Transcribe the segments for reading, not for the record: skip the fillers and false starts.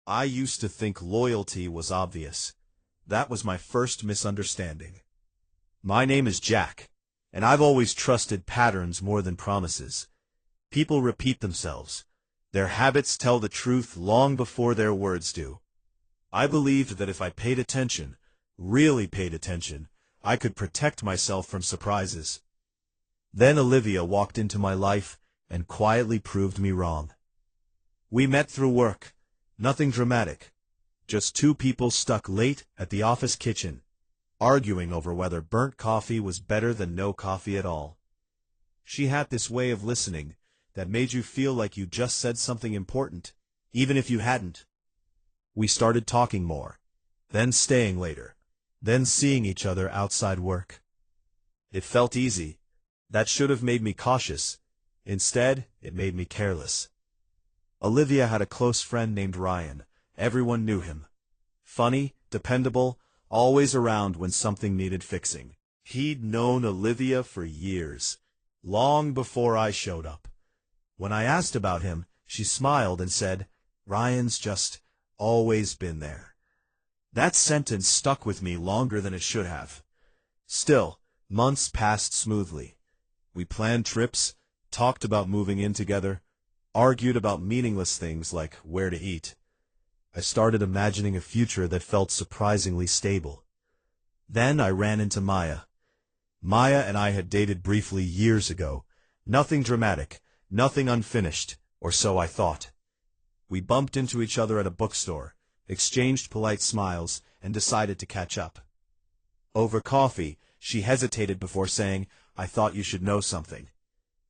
I used to think loyalty was obvious. That was my first misunderstanding. My name is Jack, and I've always trusted patterns more than promises. People repeat themselves. Their habits tell the truth long before their words do. I believed that if I paid attention, really paid attention, I could protect myself from surprises. Then Olivia walked into my life and quietly proved me wrong. We met through work. Nothing dramatic. Just two people stuck late at the office kitchen, arguing over whether burnt coffee was better than no coffee at all. She had this way of listening that made you feel like you just said something important, even if you hadn't. We started talking more, then staying later, then seeing each other outside work. It felt easy. That should have made me cautious. Instead, it made me careless. Olivia had a close friend named Ryan. Everyone knew him. Funny, dependable, always around when something needed fixing. He'd known Olivia for years, long before I showed up. When I asked about him, she smiled and said, "Ryan's just always been there." That sentence stuck with me longer than it should have. Still, months passed smoothly. We planned trips, talked about moving in together, argued about meaningless things like where to eat. I started imagining a future that felt surprisingly stable. Then I ran into Maya. Maya and I had dated briefly years ago. Nothing dramatic, nothing unfinished, or so I thought. We bumped into each other at a bookstore, exchanged polite smiles, and decided to catch up. Over coffee, she hesitated before saying, "I thought you should know something."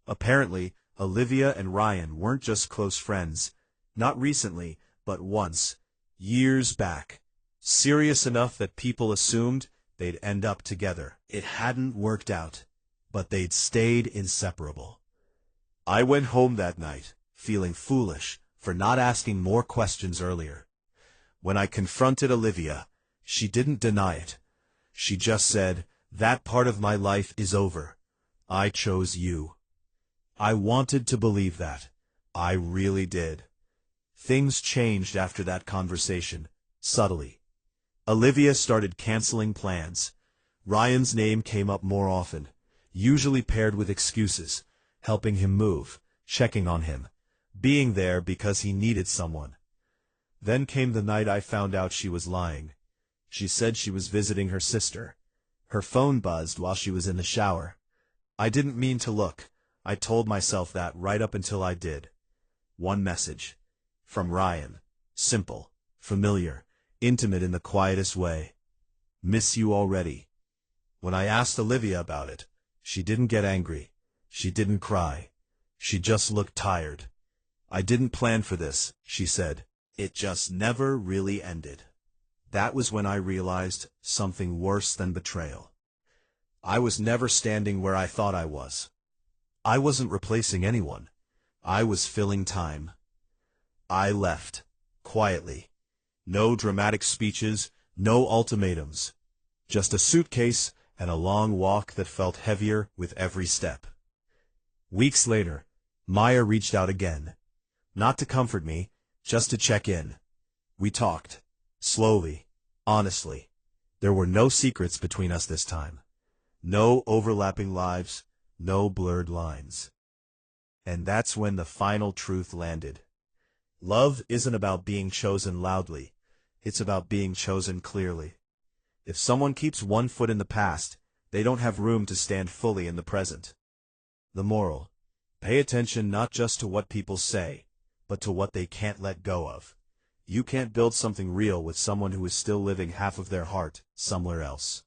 Apparently, Olivia and Ryan weren't just close friends. Not recently, but once, years back. Serious enough that people assumed they'd end up together. It hadn't worked out, but they'd stayed inseparable. I went home that night, feeling foolish for not asking more questions earlier. When I confronted Olivia, she didn't deny it. She just said, "That part of my life is over. I chose you." I wanted to believe that. I really did. Things changed after that conversation, subtly. Olivia started canceling plans. Ryan's name came up more often, usually paired with excuses, helping him move, checking on him, being there because he needed someone. Then came the night I found out she was lying. She said she was visiting her sister. Her phone buzzed while she was in the shower. I didn't mean to look. I told myself that right up until I did. One message. From Ryan. Simple, familiar, intimate in the quietest way. "Miss you already." When I asked Olivia about it, she didn't get angry. She didn't cry. She just looked tired. "I didn't plan for this," she said. "It just never really ended." That was when I realized something worse than betrayal. I was never standing where I thought I was. I wasn't replacing anyone. I was filling time. I left, quietly. No dramatic speeches, no ultimatums. Just a suitcase and a long walk that felt heavier with every step. Weeks later, Maya reached out again. Not to comfort me, just to check in. We talked. Slowly, honestly. There were no secrets between us this time. No overlapping lives, no blurred lines. And that's when the final truth landed. Love isn't about being chosen loudly. It's about being chosen clearly. If someone keeps one foot in the past, they don't have room to stand fully in the present. The moral: pay attention not just to what people say, but to what they can't let go of. You can't build something real with someone who is still living half of their heart somewhere else.